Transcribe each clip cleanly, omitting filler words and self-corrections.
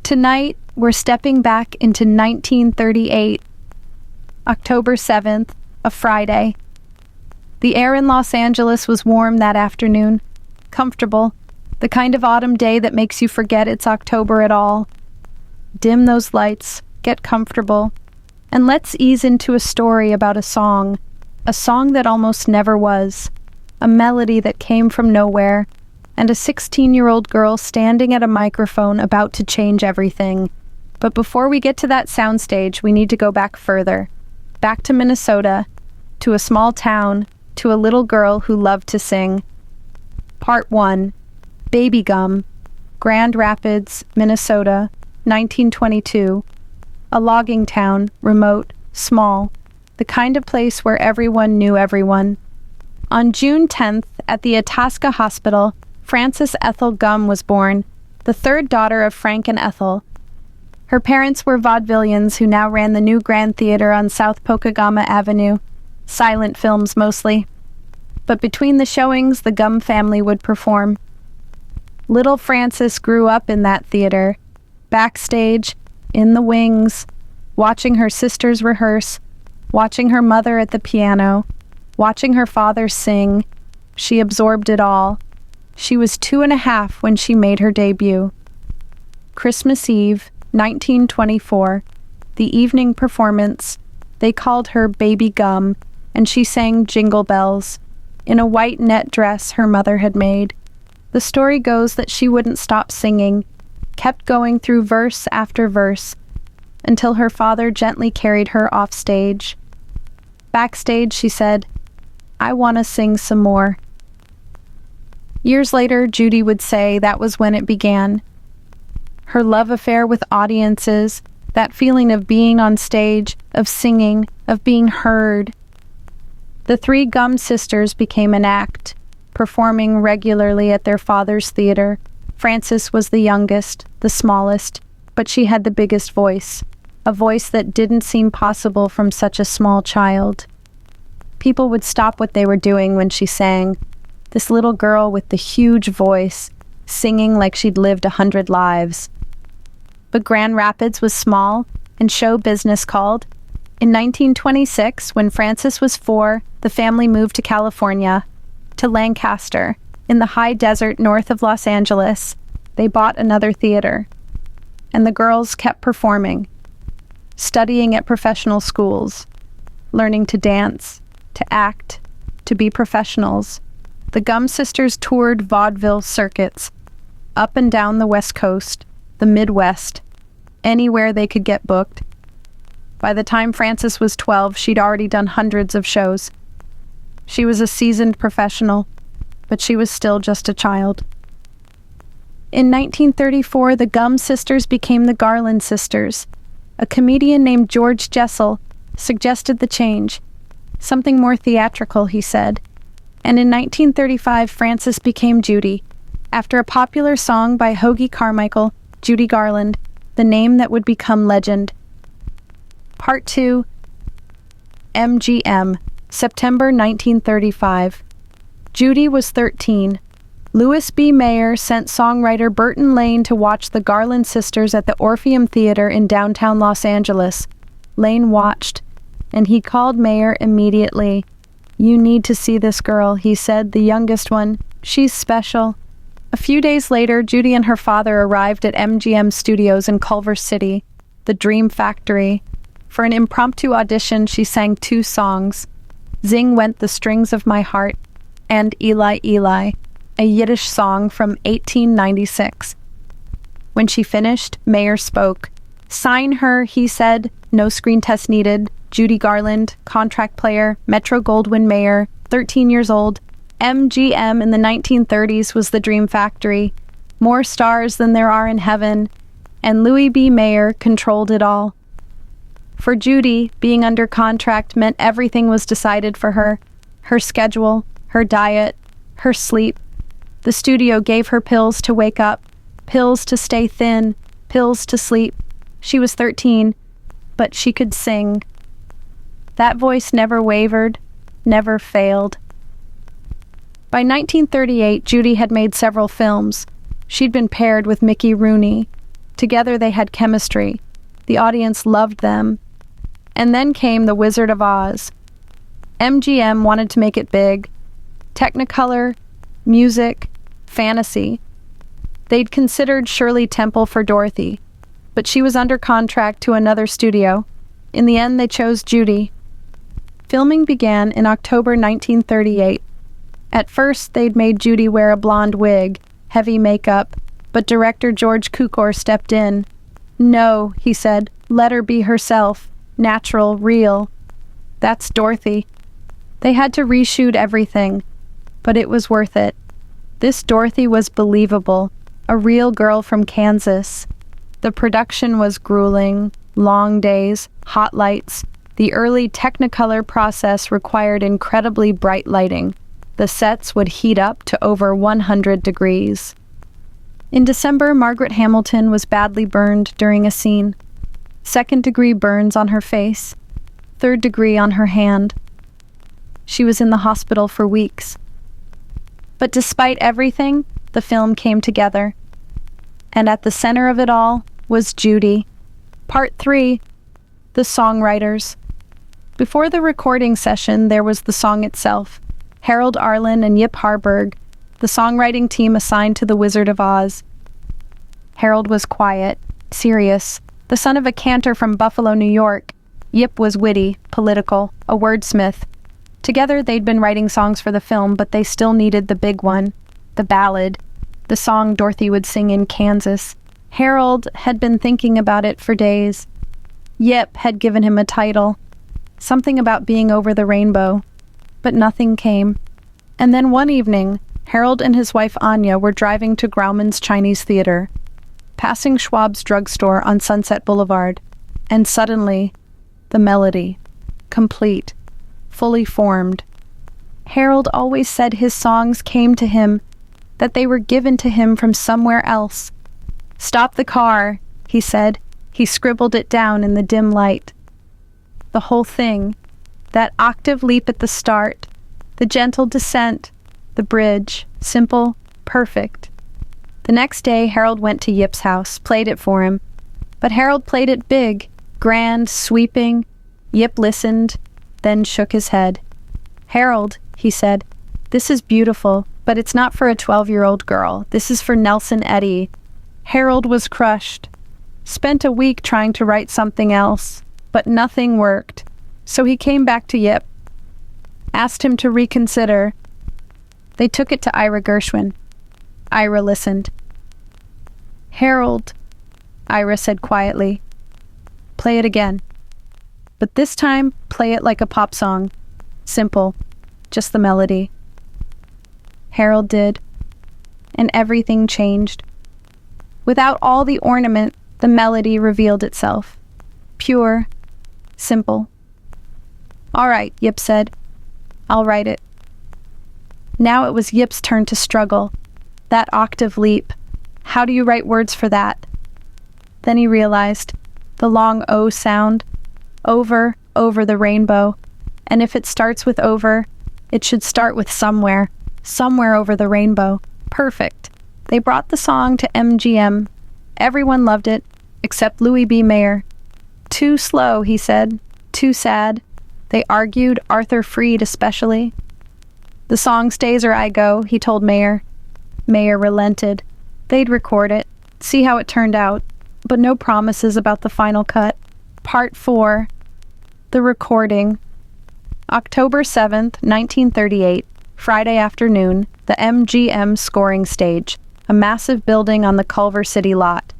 Tonight, we're stepping back into 1938, October 7th, a Friday. The air in Los Angeles was warm that afternoon, comfortable, the kind of autumn day that makes you forget it's October at all. Dim those lights, get comfortable, and let's ease into a story about a song that almost never was, a melody that came from nowhere, and a 16-year-old girl standing at a microphone about to change everything. But before we get to that soundstage, we need to go back further. Back to Minnesota, to a small town, to a little girl who loved to sing. Part 1. Baby Gumm, Grand Rapids, Minnesota, 1922. A logging town, remote, small, the kind of place where everyone knew everyone. On June 10th, at the Itasca Hospital, Frances Ethel Gumm was born, the third daughter of Frank and Ethel. Her parents were vaudevillians who now ran the new Grand Theater on South Pokegama Avenue, silent films mostly. But between the showings, the Gumm family would perform. Little Frances grew up in that theater, backstage, in the wings, watching her sisters rehearse, watching her mother at the piano, watching her father sing. She absorbed it all. She was 2.5 when she made her debut. Christmas Eve, 1924, the evening performance, they called her Baby Gumm, and she sang Jingle Bells, in a white net dress her mother had made. The story goes that she wouldn't stop singing, kept going through verse after verse, until her father gently carried her off stage. Backstage, she said, "I want to sing some more." Years later, Judy would say that was when it began. Her love affair with audiences, that feeling of being on stage, of singing, of being heard. The three Gumm sisters became an act, performing regularly at their father's theater. Frances was the youngest, the smallest, but she had the biggest voice, a voice that didn't seem possible from such a small child. People would stop what they were doing when she sang. This little girl with the huge voice, singing like she'd lived 100 lives. But Grand Rapids was small, and show business called. In 1926, when Frances was 4, the family moved to California, to Lancaster, in the high desert north of Los Angeles. They bought another theater. And the girls kept performing, studying at professional schools, learning to dance, to act, to be professionals. The Gumm sisters toured vaudeville circuits, up and down the West Coast, the Midwest, anywhere they could get booked. By the time Frances was 12, she'd already done hundreds of shows. She was a seasoned professional, but she was still just a child. In 1934, the Gumm sisters became the Garland sisters. A comedian named George Jessel suggested the change, something more theatrical, he said. And in 1935, Frances became Judy, after a popular song by Hoagy Carmichael, Judy Garland, the name that would become legend. Part 2, MGM, September 1935. Judy was 13. Louis B. Mayer sent songwriter Burton Lane to watch the Garland sisters at the Orpheum Theater in downtown Los Angeles. Lane watched, and he called Mayer immediately. "You need to see this girl," he said, "the youngest one. She's special." A few days later, Judy and her father arrived at MGM Studios in Culver City, the Dream Factory. For an impromptu audition, she sang 2 songs, "Zing Went the Strings of My Heart" and "Eli, Eli," a Yiddish song from 1896. When she finished, Mayer spoke. "Sign her," he said. "No screen test needed. Judy Garland, contract player, Metro-Goldwyn-Mayer, 13 years old. MGM in the 1930s was the Dream Factory. More stars than there are in heaven. And Louis B. Mayer controlled it all." For Judy, being under contract meant everything was decided for her. Her schedule, her diet, her sleep. The studio gave her pills to wake up, pills to stay thin, pills to sleep. She was 13, but she could sing. That voice never wavered, never failed. By 1938, Judy had made several films. She'd been paired with Mickey Rooney. Together they had chemistry. The audience loved them. And then came The Wizard of Oz. MGM wanted to make it big. Technicolor, music, fantasy. They'd considered Shirley Temple for Dorothy, but she was under contract to another studio. In the end, they chose Judy. Filming began in October 1938. At first, they'd made Judy wear a blonde wig, heavy makeup, but director George Cukor stepped in. "No," he said, "let her be herself, natural, real. That's Dorothy." They had to reshoot everything, but it was worth it. This Dorothy was believable, a real girl from Kansas. The production was grueling, long days, hot lights. The early Technicolor process required incredibly bright lighting. The sets would heat up to over 100 degrees. In December, Margaret Hamilton was badly burned during a scene. 2nd-degree burns on her face, 3rd-degree on her hand. She was in the hospital for weeks. But despite everything, the film came together. And at the center of it all was Judy. Part 3, The Songwriters. Before the recording session, there was the song itself. Harold Arlen and Yip Harburg, the songwriting team assigned to The Wizard of Oz. Harold was quiet, serious, the son of a cantor from Buffalo, New York. Yip was witty, political, a wordsmith. Together, they'd been writing songs for the film, but they still needed the big one, the ballad, the song Dorothy would sing in Kansas. Harold had been thinking about it for days. Yip had given him a title, something about being over the rainbow, but nothing came. And then one evening, Harold and his wife Anya were driving to Grauman's Chinese Theater, passing Schwab's drugstore on Sunset Boulevard, and suddenly, the melody, complete, fully formed. Harold always said his songs came to him, that they were given to him from somewhere else. "Stop the car," he said. He scribbled it down in the dim light. The whole thing, that octave leap at the start, the gentle descent, the bridge, simple, perfect. The next day, Harold went to Yip's house, played it for him. But Harold played it big, grand, sweeping. Yip listened, then shook his head. "Harold," he said, "this is beautiful, but it's not for a 12-year-old girl. This is for Nelson Eddy." Harold was crushed. Spent a week trying to write something else, but nothing worked. So he came back to Yip, asked him to reconsider. They took it to Ira Gershwin. Ira listened. "Harold," Ira said quietly, "play it again. But this time, play it like a pop song. Simple, just the melody." Harold did, and everything changed. Without all the ornament, the melody revealed itself. Pure, simple. "All right," Yip said. "I'll write it." Now it was Yip's turn to struggle. That octave leap. How do you write words for that? Then he realized the long O sound. Over, over the rainbow. And if it starts with over, it should start with somewhere. Somewhere over the rainbow. Perfect. They brought the song to MGM. Everyone loved it, except Louis B. Mayer. "Too slow," he said. "Too sad." They argued, Arthur Freed especially. "The song stays or I go," he told Mayer. Mayer relented. They'd record it, see how it turned out, but no promises about the final cut. Part 4. The recording. October 7th, 1938, Friday afternoon, the MGM scoring stage, a massive building on the Culver City lot.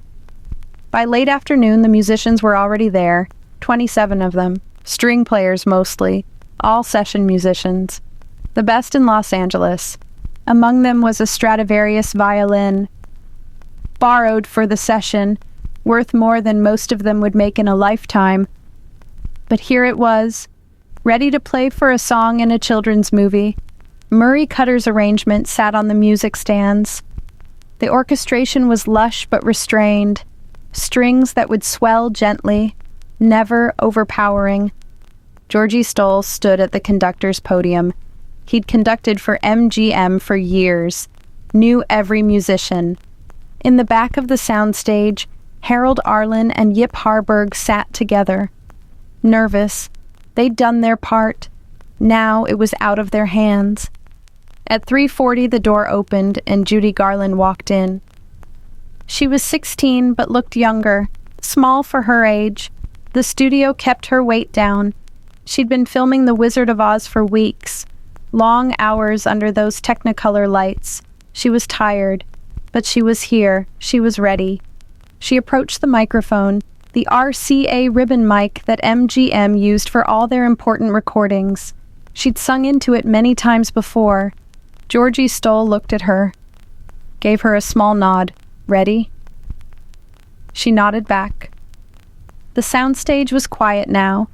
By late afternoon, the musicians were already there, 27 of them, string players mostly, all session musicians, the best in Los Angeles. Among them was a Stradivarius violin, borrowed for the session, worth more than most of them would make in a lifetime. But here it was, ready to play for a song in a children's movie. Murray Cutter's arrangement sat on the music stands. The orchestration was lush but restrained, strings that would swell gently, never overpowering. Georgie Stoll stood at the conductor's podium. He'd conducted for MGM for years, knew every musician. In the back of the soundstage, Harold Arlen and Yip Harburg sat together. Nervous. They'd done their part. Now it was out of their hands. At 3:40, the door opened and Judy Garland walked in. She was 16 but looked younger, small for her age. The studio kept her weight down. She'd been filming The Wizard of Oz for weeks, long hours under those Technicolor lights. She was tired, but she was here. She was ready. She approached the microphone, the RCA ribbon mic that MGM used for all their important recordings. She'd sung into it many times before. Georgie Stoll looked at her, gave her a small nod. Ready? She nodded back. The soundstage was quiet now,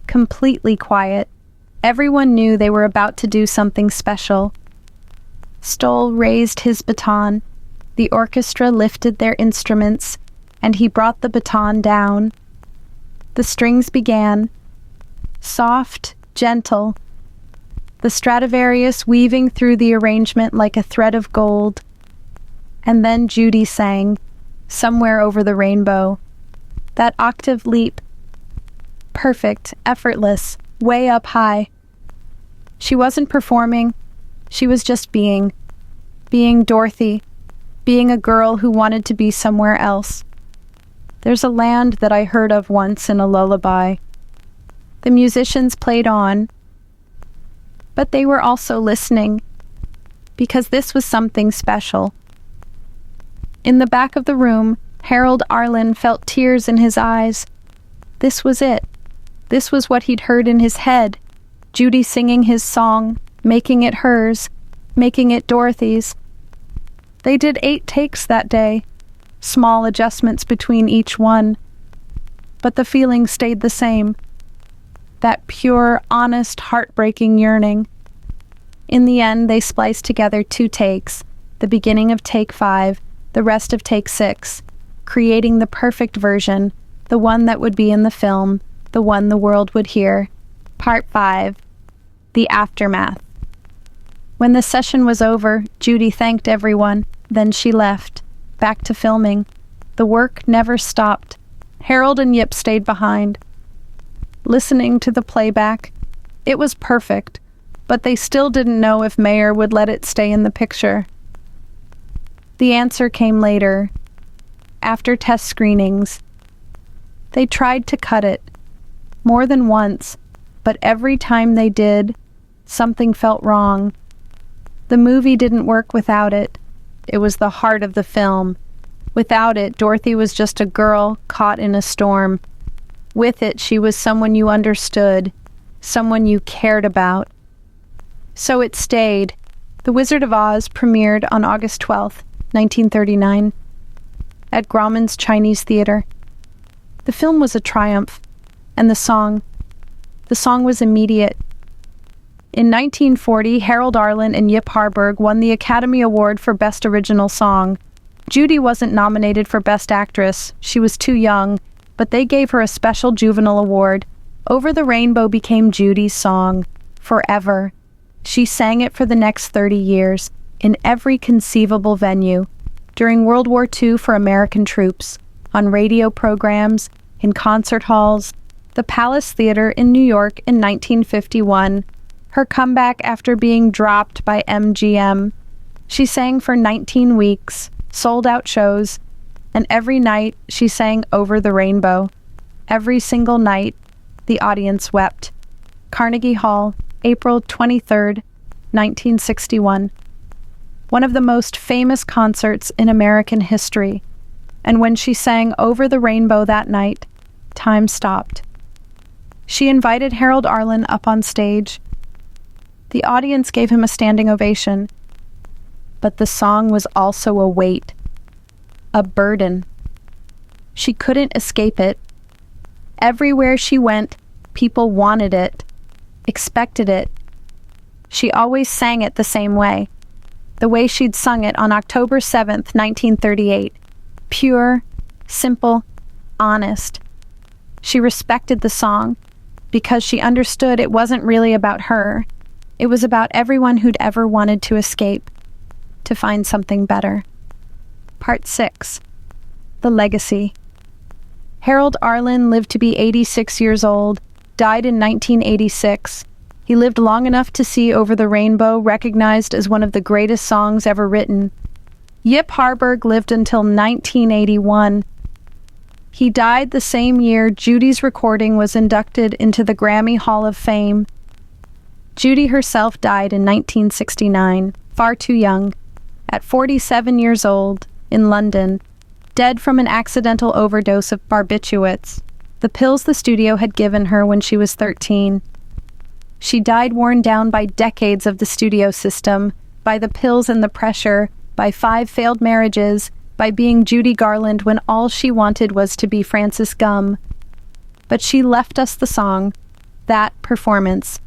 completely quiet. Everyone knew they were about to do something special. Stoll raised his baton. The orchestra lifted their instruments, and he brought the baton down. The strings began, soft, gentle, the Stradivarius weaving through the arrangement like a thread of gold. And then Judy sang, Somewhere Over the Rainbow. That octave leap, perfect, effortless, way up high. She wasn't performing, she was just being Dorothy, being a girl who wanted to be somewhere else. There's a land that I heard of once in a lullaby. The musicians played on, but they were also listening, because this was something special. In the back of the room, Harold Arlen felt tears in his eyes. This was it. This was what he'd heard in his head. Judy singing his song, making it hers, making it Dorothy's. They did 8 takes that day, small adjustments between each one. But the feeling stayed the same. That pure, honest, heartbreaking yearning. In the end, they spliced together 2 takes, the beginning of take 5, the rest of take 6, creating the perfect version, the one that would be in the film, the one the world would hear. Part 5. The Aftermath. When the session was over, Judy thanked everyone, then she left, back to filming. The work never stopped. Harold and Yip stayed behind. Listening to the playback, it was perfect, but they still didn't know if Mayer would let it stay in the picture. The answer came later, after test screenings. They tried to cut it, more than once, but every time they did, something felt wrong. The movie didn't work without it. It was the heart of the film. Without it, Dorothy was just a girl caught in a storm. With it, she was someone you understood, someone you cared about. So it stayed. The Wizard of Oz premiered on August 12th, 1939, at Grauman's Chinese Theater. The film was a triumph, and the song was immediate. In 1940, Harold Arlen and Yip Harburg won the Academy Award for Best Original Song. Judy wasn't nominated for Best Actress. She was too young, but they gave her a special juvenile award. Over the Rainbow became Judy's song, forever. She sang it for the next 30 years, in every conceivable venue, during World War II for American troops, on radio programs, in concert halls, the Palace Theater in New York in 1951, her comeback after being dropped by MGM. She sang for 19 weeks, sold-out shows, and every night she sang Over the Rainbow. Every single night, the audience wept. Carnegie Hall, April 23rd, 1961. One of the most famous concerts in American history. And when she sang Over the Rainbow that night, time stopped. She invited Harold Arlen up on stage. The audience gave him a standing ovation. But the song was also a weight, a burden. She couldn't escape it. Everywhere she went, people wanted it, expected it. She always sang it the same way, the way she'd sung it on October 7th, 1938. Pure, simple, honest. She respected the song because she understood it wasn't really about her. It was about everyone who'd ever wanted to escape, to find something better. Part 6. The Legacy. Harold Arlen lived to be 86 years old, died in 1986. He lived long enough to see Over the Rainbow recognized as one of the greatest songs ever written. Yip Harburg lived until 1981. He died the same year Judy's recording was inducted into the Grammy Hall of Fame. Judy herself died in 1969, far too young, at 47 years old, in London, dead from an accidental overdose of barbiturates, the pills the studio had given her when she was 13. She died worn down by decades of the studio system, by the pills and the pressure, by 5 failed marriages, by being Judy Garland when all she wanted was to be Frances Gumm. But she left us the song, That Performance,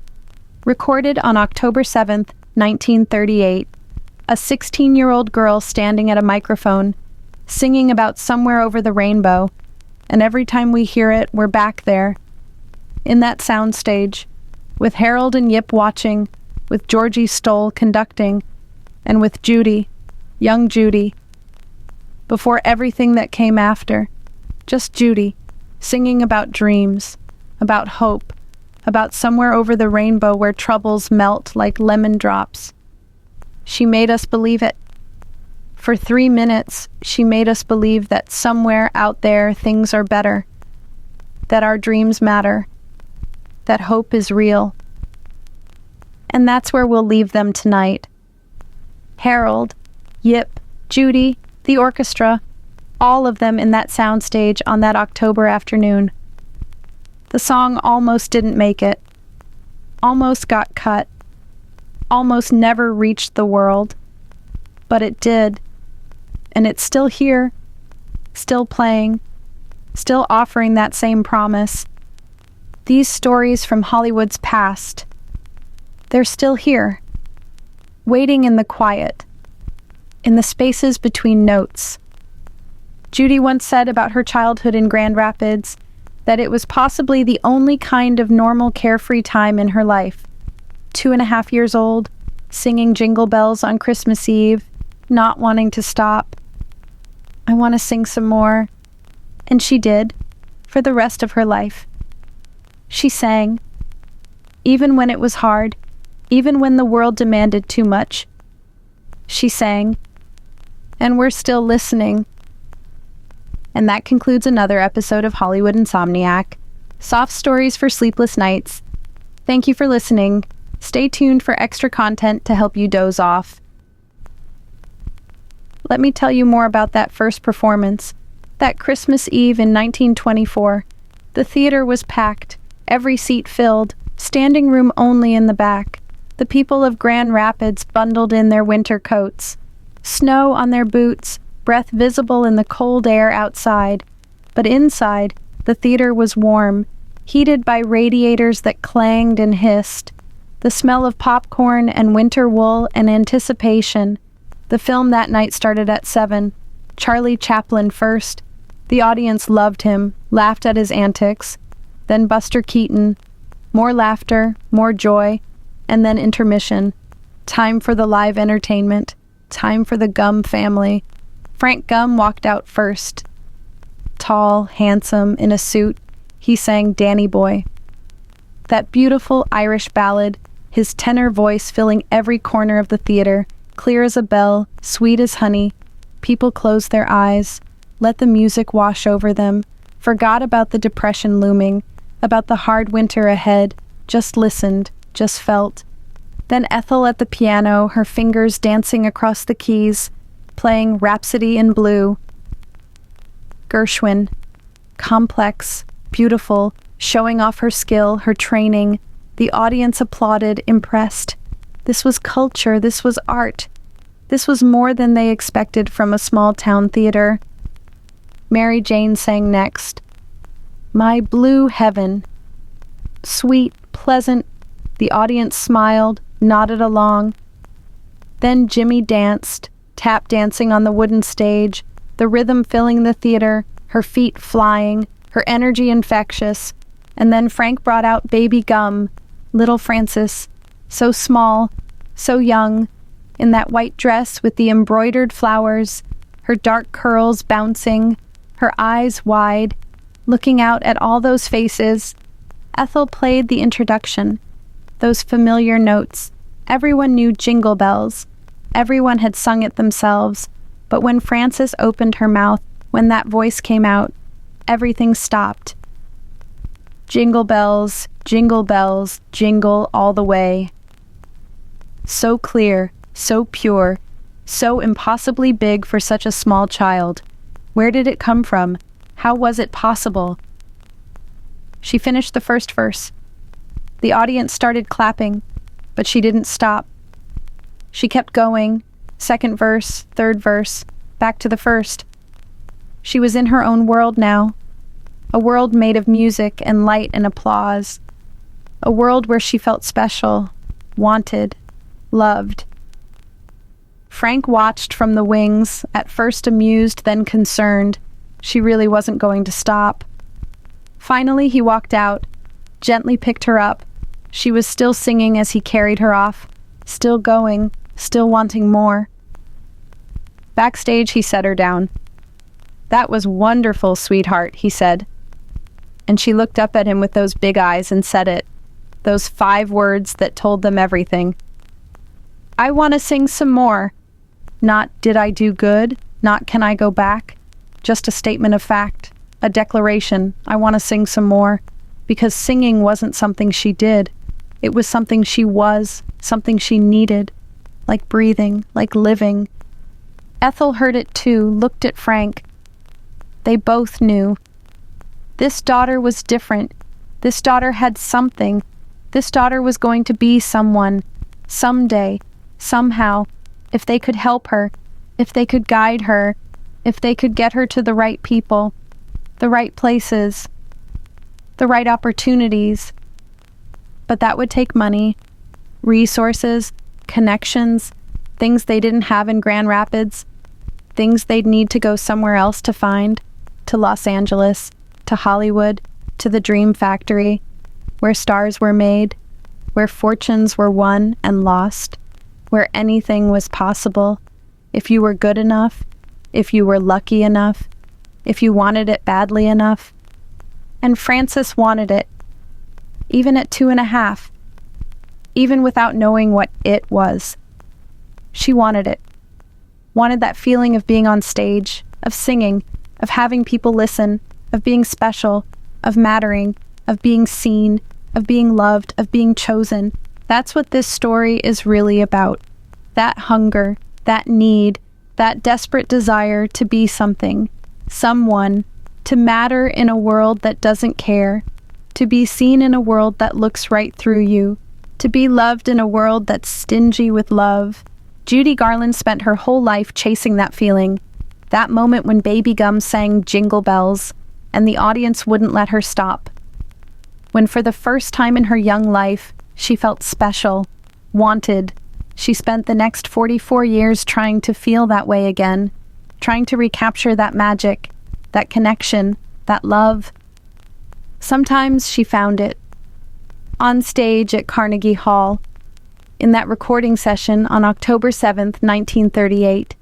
recorded on October 7th, 1938. A 16-year-old girl standing at a microphone, singing about somewhere over the rainbow, and every time we hear it, we're back there, in that soundstage, with Harold and Yip watching, with Georgie Stoll conducting, and with Judy, young Judy, before everything that came after, just Judy, singing about dreams, about hope, about somewhere over the rainbow where troubles melt like lemon drops. She made us believe it. For 3 minutes, she made us believe that somewhere out there things are better, that our dreams matter, that hope is real. And that's where we'll leave them tonight. Harold, Yip, Judy, the orchestra, all of them in that soundstage on that October afternoon. The song almost didn't make it, almost got cut, almost never reached the world, but it did. And it's still here, still playing, still offering that same promise. These stories from Hollywood's past, they're still here, waiting in the quiet, in the spaces between notes. Judy once said about her childhood in Grand Rapids that it was possibly the only kind of normal carefree time in her life. 2.5 years old, singing Jingle Bells on Christmas Eve, not wanting to stop. I want to sing some more. And she did, for the rest of her life. She sang, even when it was hard, even when the world demanded too much. She sang, and we're still listening. And that concludes another episode of Hollywood Insomniac, soft stories for sleepless nights. Thank you for listening. Stay tuned for extra content to help you doze off. Let me tell you more about that first performance. That Christmas Eve in 1924. The theater was packed, every seat filled, standing room only in the back. The people of Grand Rapids bundled in their winter coats. Snow on their boots, breath visible in the cold air outside. But inside, the theater was warm, heated by radiators that clanged and hissed. The smell of popcorn and winter wool and anticipation. The film that night started at 7. Charlie Chaplin first. The audience loved him, laughed at his antics. Then Buster Keaton. More laughter, more joy, and then intermission. Time for the live entertainment. Time for the Gumm family. Frank Gumm walked out first. Tall, handsome, in a suit, he sang Danny Boy. That beautiful Irish ballad, his tenor voice filling every corner of the theater, clear as a bell, sweet as honey. People closed their eyes, let the music wash over them, forgot about the depression looming, about the hard winter ahead, just listened, just felt. Then Ethel at the piano, her fingers dancing across the keys, playing Rhapsody in Blue. Gershwin, complex, beautiful, showing off her skill, her training. The audience applauded, impressed. This was culture, this was art. This was more than they expected from a small-town theater. Mary Jane sang next. My Blue Heaven. Sweet, pleasant, the audience smiled, nodded along. Then Jimmy danced, tap dancing on the wooden stage, the rhythm filling the theater, her feet flying, her energy infectious. And then Frank brought out Baby Gumm, little Frances, so small, so young, in that white dress with the embroidered flowers, her dark curls bouncing, her eyes wide, Looking out at all those faces, Ethel played the introduction, those familiar notes. Everyone knew Jingle Bells. Everyone had sung it themselves, but when Frances opened her mouth, when that voice came out, everything stopped. Jingle bells, jingle all the way. So clear, so pure, so impossibly big for such a small child. Where did it come from? How was it possible? She finished the first verse. The audience started clapping, but she didn't stop. She kept going, second verse, third verse, back to the first. She was in her own world now, a world made of music and light and applause, a world where she felt special, wanted, loved. Frank watched from the wings, at first amused, then concerned. She really wasn't going to stop. Finally, he walked out, gently picked her up. She was still singing as he carried her off, still going, still wanting more. Backstage, he set her down. "That was wonderful, sweetheart," he said. And she looked up at him with those big eyes and said it, those 5 words that told them everything. "I want to sing some more. Not, did I do good? Not, can I go back? Just a statement of fact, a declaration. I want to sing some more." Because singing wasn't something she did. It was something she was, something she needed, like breathing, like living. Ethel heard it too, looked at Frank. They both knew. This daughter was different. This daughter had something. This daughter was going to be someone, someday, somehow, if they could help her, if they could guide her, if they could get her to the right people, the right places, the right opportunities. But that would take money, resources, connections, things they didn't have in Grand Rapids, things they'd need to go somewhere else to find, to Los Angeles, to Hollywood, to the Dream Factory, where stars were made, where fortunes were won and lost, where anything was possible, if you were good enough, if you were lucky enough, if you wanted it badly enough. And Frances wanted it, even at 2.5, even without knowing what it was. She wanted it. Wanted that feeling of being on stage, of singing, of having people listen, of being special, of mattering, of being seen, of being loved, of being chosen. That's what this story is really about. That hunger, that need, that desperate desire to be something, someone, to matter in a world that doesn't care, to be seen in a world that looks right through you, to be loved in a world that's stingy with love. Judy Garland spent her whole life chasing that feeling, that moment when Baby Gumm sang Jingle Bells, and the audience wouldn't let her stop. When for the first time in her young life, she felt special, wanted, she spent the next 44 years trying to feel that way again, trying to recapture that magic, that connection, that love. Sometimes she found it. On stage at Carnegie Hall, in that recording session on October 7th, 1938.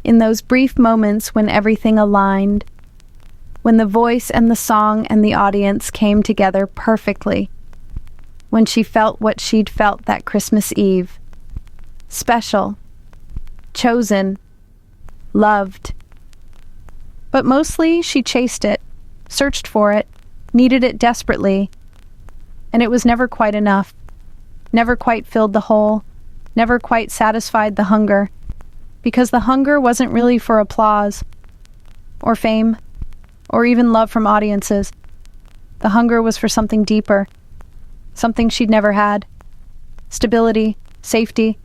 In those brief moments when everything aligned, when the voice and the song and the audience came together perfectly, when she felt what she'd felt that Christmas Eve. Special, chosen, loved. But mostly she chased it, searched for it, needed it desperately, and it was never quite enough, never quite filled the hole, never quite satisfied the hunger, because the hunger wasn't really for applause, or fame, or even love from audiences. The hunger was for something deeper, something she'd never had. Stability, safety,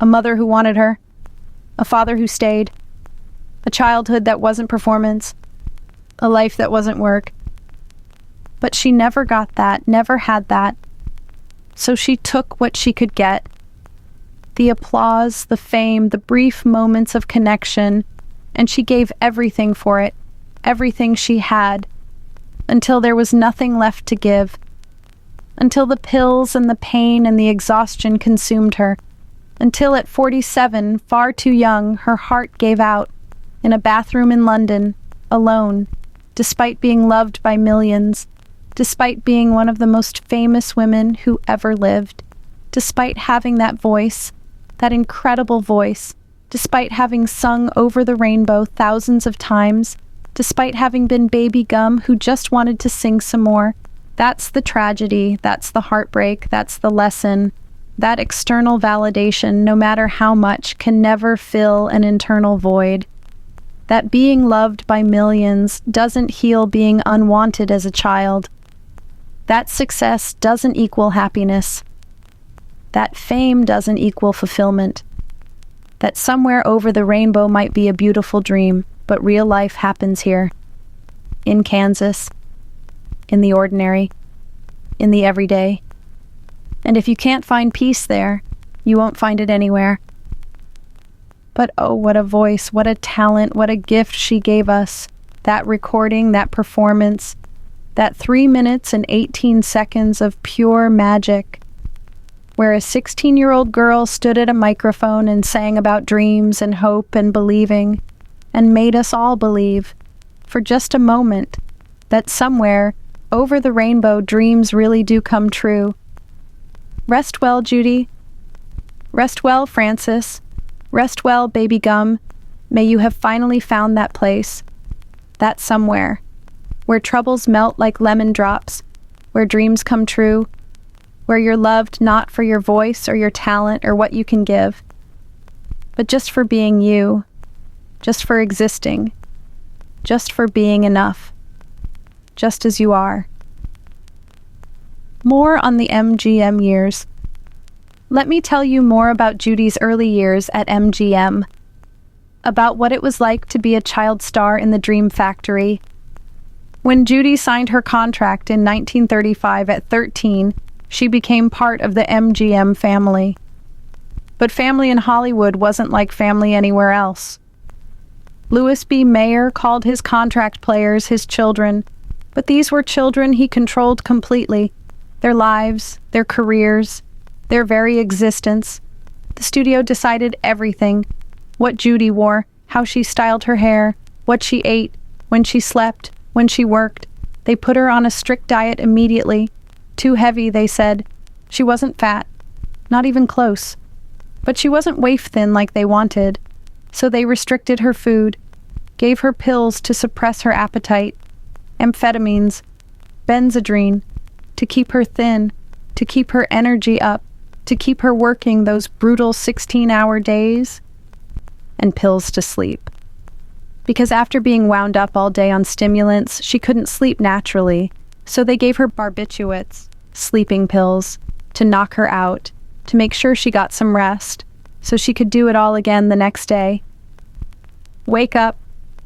a mother who wanted her, a father who stayed, a childhood that wasn't performance, a life that wasn't work. But she never got that, never had that. So she took what she could get. The applause, the fame, the brief moments of connection, and she gave everything for it, everything she had, until there was nothing left to give, until the pills and the pain and the exhaustion consumed her, until at 47, far too young, her heart gave out, in a bathroom in London, alone, despite being loved by millions, despite being one of the most famous women who ever lived, despite having that voice, that incredible voice, despite having sung Over the Rainbow thousands of times, despite having been Baby Gumm who just wanted to sing some more. That's the tragedy, that's the heartbreak, that's the lesson. That external validation, no matter how much, can never fill an internal void. That being loved by millions doesn't heal being unwanted as a child. That success doesn't equal happiness. That fame doesn't equal fulfillment. That somewhere over the rainbow might be a beautiful dream, but real life happens here. In Kansas. In the ordinary. In the everyday. And if you can't find peace there, you won't find it anywhere. But oh, what a voice, what a talent, what a gift she gave us. That recording, that performance, that 3 minutes and 18 seconds of pure magic, where a 16-year-old girl stood at a microphone and sang about dreams and hope and believing, and made us all believe, for just a moment, that somewhere, over the rainbow, dreams really do come true. Rest well, Judy. Rest well, Francis. Rest well, Baby Gumm. May you have finally found that place, that somewhere, where troubles melt like lemon drops, where dreams come true, where you're loved not for your voice or your talent or what you can give, but just for being you, just for existing, just for being enough, just as you are. More on the MGM years. Let me tell you more about Judy's early years at MGM, about what it was like to be a child star in the Dream Factory. When Judy signed her contract in 1935 at 13, she became part of the MGM family. But family in Hollywood wasn't like family anywhere else. Louis B. Mayer called his contract players his children, but these were children he controlled completely. Their lives, their careers, their very existence. The studio decided everything. What Judy wore, how she styled her hair, what she ate, when she slept, when she worked. They put her on a strict diet immediately. Too heavy, they said. She wasn't fat. Not even close. But she wasn't waif-thin like they wanted. So they restricted her food, gave her pills to suppress her appetite, amphetamines, Benzedrine, to keep her thin, to keep her energy up, to keep her working those brutal 16-hour days, and pills to sleep. Because after being wound up all day on stimulants, she couldn't sleep naturally, so they gave her barbiturates, sleeping pills, to knock her out, to make sure she got some rest, so she could do it all again the next day. Wake up,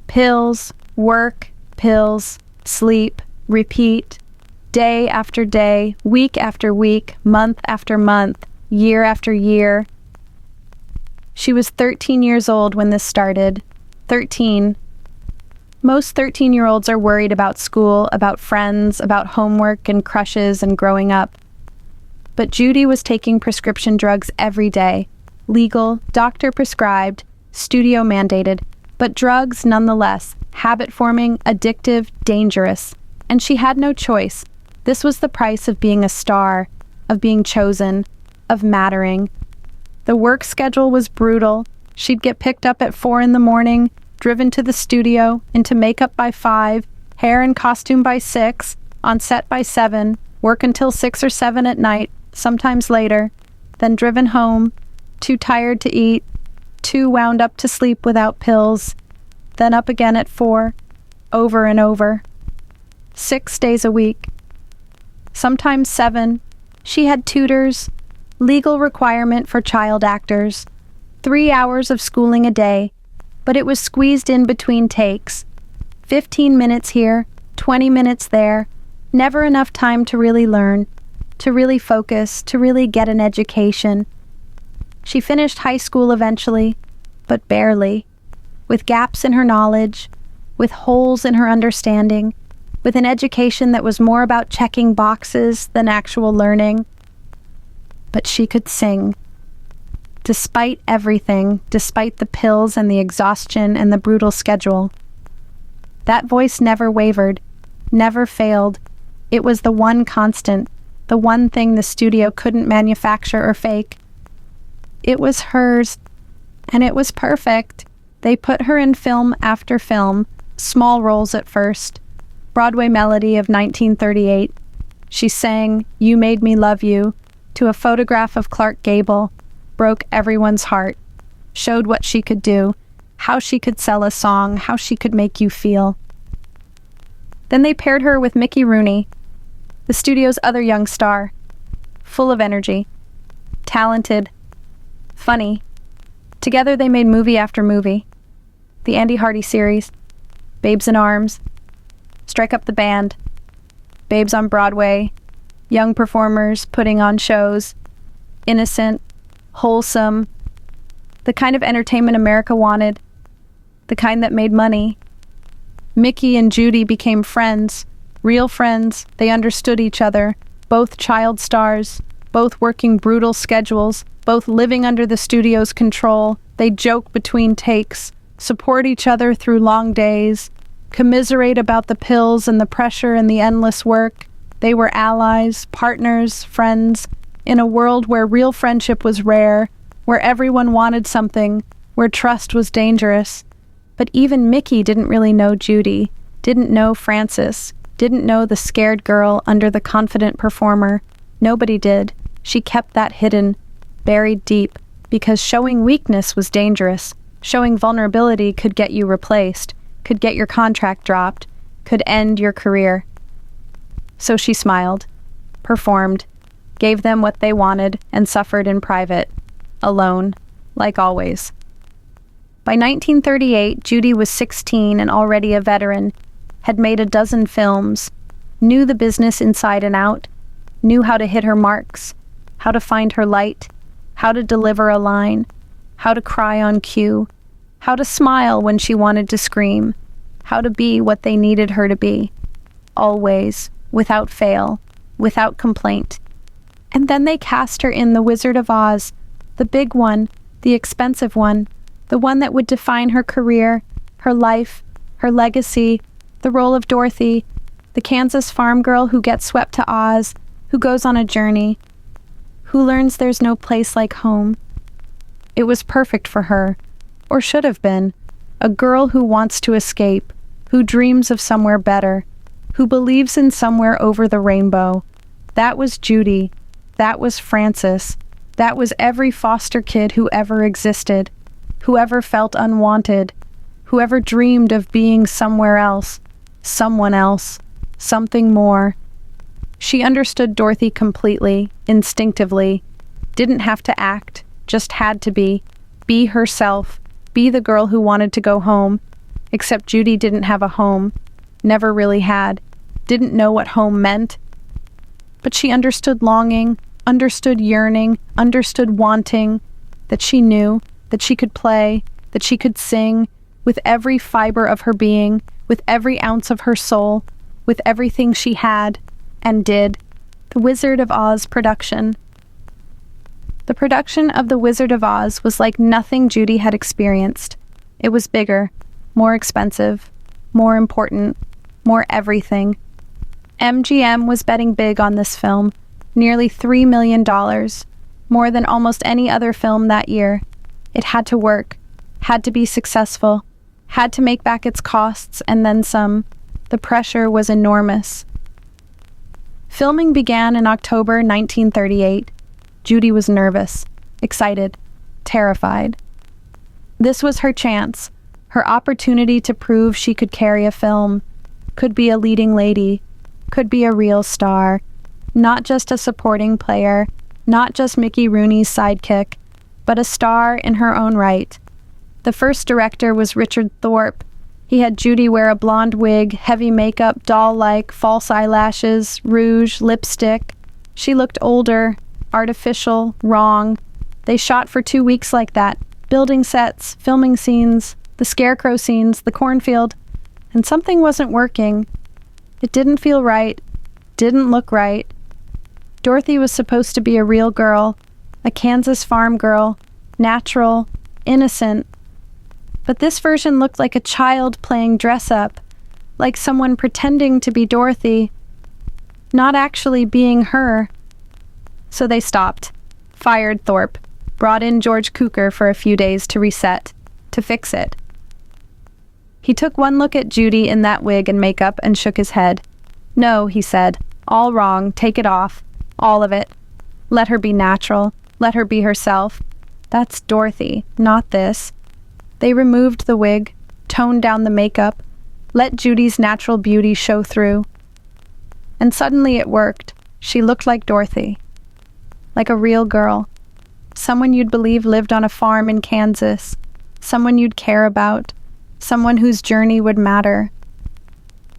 pills, work, pills, sleep, repeat, day after day, week after week, month after month, year after year. She was 13 years old when this started. 13. Most 13-year-olds are worried about school, about friends, about homework and crushes and growing up. But Judy was taking prescription drugs every day. Legal, doctor-prescribed, studio-mandated, but drugs nonetheless, habit-forming, addictive, dangerous. And she had no choice. This was the price of being a star, of being chosen, of mattering. The work schedule was brutal. She'd get picked up at 4 a.m, driven to the studio, into makeup by 5, hair and costume by 6, on set by 7, work until 6 or 7 at night, sometimes later, then driven home, too tired to eat, too wound up to sleep without pills, then up again at 4, over and over. 6 days a week. Sometimes 7. She had tutors, legal requirement for child actors, 3 hours of schooling a day, but it was squeezed in between takes. 15 minutes here, 20 minutes there, never enough time to really learn, to really focus, to really get an education. She finished high school eventually, but barely, with gaps in her knowledge, with holes in her understanding, with an education that was more about checking boxes than actual learning. But she could sing. Despite everything, despite the pills and the exhaustion and the brutal schedule. That voice never wavered, never failed. It was the one constant, the one thing the studio couldn't manufacture or fake. It was hers, and it was perfect. They put her in film after film, small roles at first. Broadway Melody of 1938. She sang "You Made Me Love You" to a photograph of Clark Gable, broke everyone's heart, showed what she could do, how she could sell a song, how she could make you feel. Then they paired her with Mickey Rooney, the studio's other young star, full of energy, talented, funny. Together they made movie after movie. The Andy Hardy series, Babes in Arms, Strike Up the Band, Babes on Broadway, young performers putting on shows, innocent, wholesome, the kind of entertainment America wanted, the kind that made money. Mickey and Judy became friends, real friends. They understood each other, both child stars, both working brutal schedules, both living under the studio's control. They joke between takes, support each other through long days, commiserate about the pills and the pressure and the endless work. They were allies, partners, friends, in a world where real friendship was rare, where everyone wanted something, where trust was dangerous. But even Mickey didn't really know Judy, didn't know Frances, didn't know the scared girl under the confident performer. Nobody did. She kept that hidden, buried deep, because showing weakness was dangerous. Showing vulnerability could get you replaced, could get your contract dropped, could end your career. So she smiled, performed, gave them what they wanted, and suffered in private, alone, like always. By 1938, Judy was 16 and already a veteran, had made a dozen films, knew the business inside and out, knew how to hit her marks, how to find her light, how to deliver a line, how to cry on cue, how to smile when she wanted to scream, how to be what they needed her to be, always, without fail, without complaint. And then they cast her in The Wizard of Oz, the big one, the expensive one, the one that would define her career, her life, her legacy, the role of Dorothy, the Kansas farm girl who gets swept to Oz, who goes on a journey, who learns there's no place like home. It was perfect for her, or should have been, a girl who wants to escape, who dreams of somewhere better, who believes in somewhere over the rainbow. That was Judy. That was Frances. That was every foster kid who ever existed, whoever felt unwanted, whoever dreamed of being somewhere else, someone else, something more. She understood Dorothy completely, instinctively, didn't have to act, just had to be herself, be the girl who wanted to go home, except Judy didn't have a home, never really had, didn't know what home meant. But she understood longing, understood yearning, understood wanting, that she knew, that she could play, that she could sing, with every fiber of her being, with every ounce of her soul, with everything she had and did. The Wizard of Oz production. The production of The Wizard of Oz was like nothing Judy had experienced. It was bigger, more expensive, more important, more everything. MGM was betting big on this film, nearly $3 million, more than almost any other film that year. It had to work, had to be successful, had to make back its costs and then some. The pressure was enormous. Filming began in October 1938. Judy was nervous, excited, terrified. This was her chance, her opportunity to prove she could carry a film, could be a leading lady, could be a real star, not just a supporting player, not just Mickey Rooney's sidekick, but a star in her own right. The first director was Richard Thorpe. He had Judy wear a blonde wig, heavy makeup, doll-like, false eyelashes, rouge, lipstick. She looked older, artificial, wrong. They shot for 2 weeks like that, building sets, filming scenes, the scarecrow scenes, the cornfield, and something wasn't working. It didn't feel right, didn't look right. Dorothy was supposed to be a real girl, a Kansas farm girl, natural, innocent. But this version looked like a child playing dress-up, like someone pretending to be Dorothy, not actually being her. So they stopped, fired Thorpe, brought in George Cukor for a few days to reset, to fix it. He took one look at Judy in that wig and makeup and shook his head. "No," he said, "all wrong, take it off, all of it. Let her be natural, let her be herself. That's Dorothy, not this." They removed the wig, toned down the makeup, let Judy's natural beauty show through. And suddenly it worked. She looked like Dorothy. Like a real girl. Someone you'd believe lived on a farm in Kansas. Someone you'd care about. Someone whose journey would matter.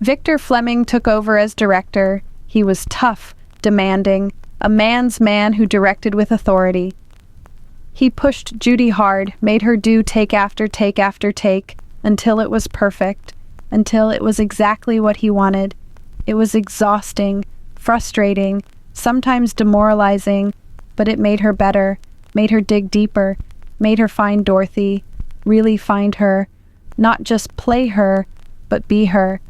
Victor Fleming took over as director. He was tough, demanding, a man's man who directed with authority. He pushed Judy hard, made her do take after take after take, until it was perfect, until it was exactly what he wanted. It was exhausting, frustrating, sometimes demoralizing, but it made her better, made her dig deeper, made her find Dorothy, really find her, not just play her, but be her.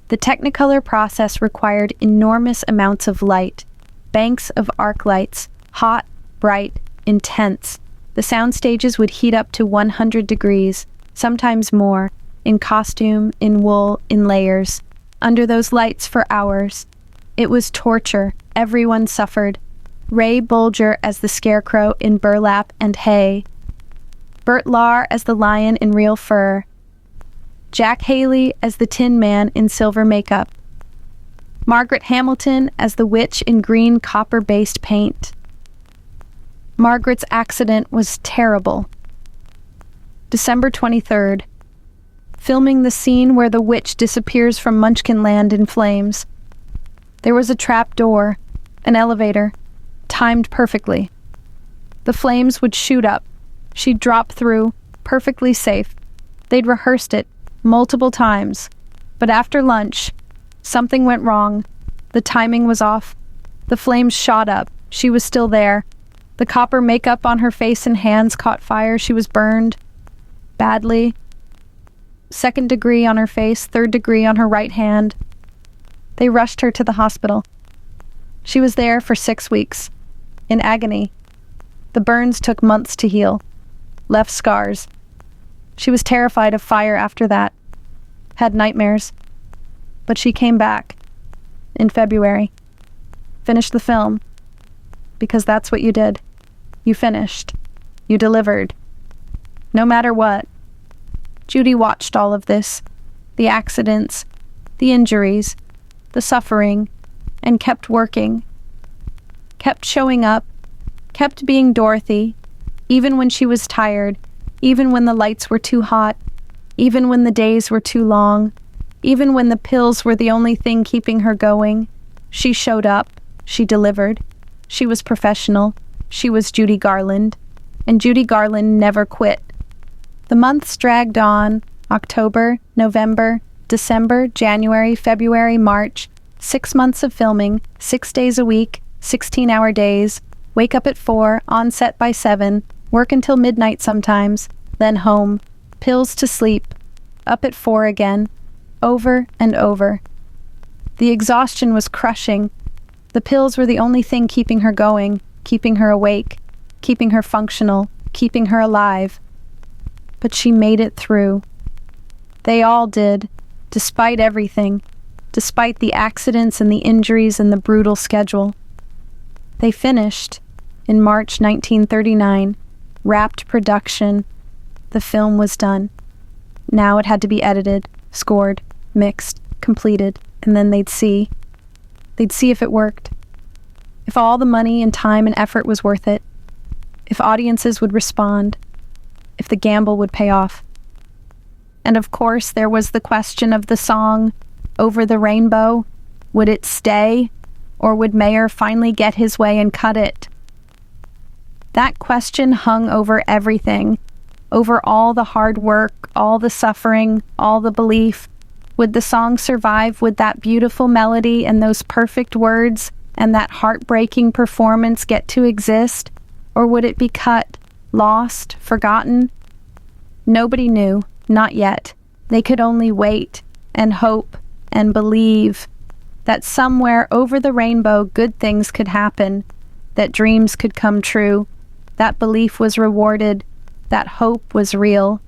The Technicolor process required enormous amounts of light, banks of arc lights, hot, bright, intense. The sound stages would heat up to 100 degrees, sometimes more, in costume, in wool, in layers, under those lights for hours. It was torture. Everyone suffered. Ray Bolger as the Scarecrow in burlap and hay. Bert Lahr as the lion in real fur. Jack Haley as the Tin Man in silver makeup. Margaret Hamilton as the witch in green copper-based paint. Margaret's accident was terrible. December 23rd. Filming the scene where the witch disappears from Munchkinland in flames. There was a trap door, an elevator, timed perfectly. The flames would shoot up. She'd drop through, perfectly safe. They'd rehearsed it multiple times. But after lunch, something went wrong. The timing was off. The flames shot up. She was still there. The copper makeup on her face and hands caught fire. She was burned. Badly. 2nd degree on her face, 3rd degree on her right hand. They rushed her to the hospital. She was there for 6 weeks, in agony. The burns took months to heal, left scars. She was terrified of fire after that, had nightmares. But she came back, in February, finished the film, because that's what you did. You finished. You delivered. No matter what. Judy watched all of this, the accidents, the injuries, the suffering, and kept working. Kept showing up, kept being Dorothy, even when she was tired, even when the lights were too hot, even when the days were too long, even when the pills were the only thing keeping her going. She showed up, she delivered. She was professional. She was Judy Garland, and Judy Garland never quit. The months dragged on. October, November, December, January, February, March. 6 months of filming, 6 days a week, 16-hour days. Wake up at 4, on set by 7, work until midnight sometimes, then home. Pills to sleep. Up at 4 again. Over and over. The exhaustion was crushing. The pills were the only thing keeping her going, keeping her awake, keeping her functional, keeping her alive. But she made it through. They all did, despite everything, despite the accidents and the injuries and the brutal schedule. They finished, in March 1939, wrapped production. The film was done. Now it had to be edited, scored, mixed, completed, and then they'd see. They'd see if it worked. If all the money and time and effort was worth it. If audiences would respond. If the gamble would pay off. And of course, there was the question of the song, Over the Rainbow. Would it stay? Or would Mayer finally get his way and cut it? That question hung over everything. Over all the hard work, all the suffering, all the belief. Would the song survive? Would that beautiful melody and those perfect words and that heartbreaking performance get to exist? Or would it be cut, lost, forgotten? Nobody knew, not yet. They could only wait and hope and believe that somewhere over the rainbow good things could happen, that dreams could come true, that belief was rewarded, that hope was real.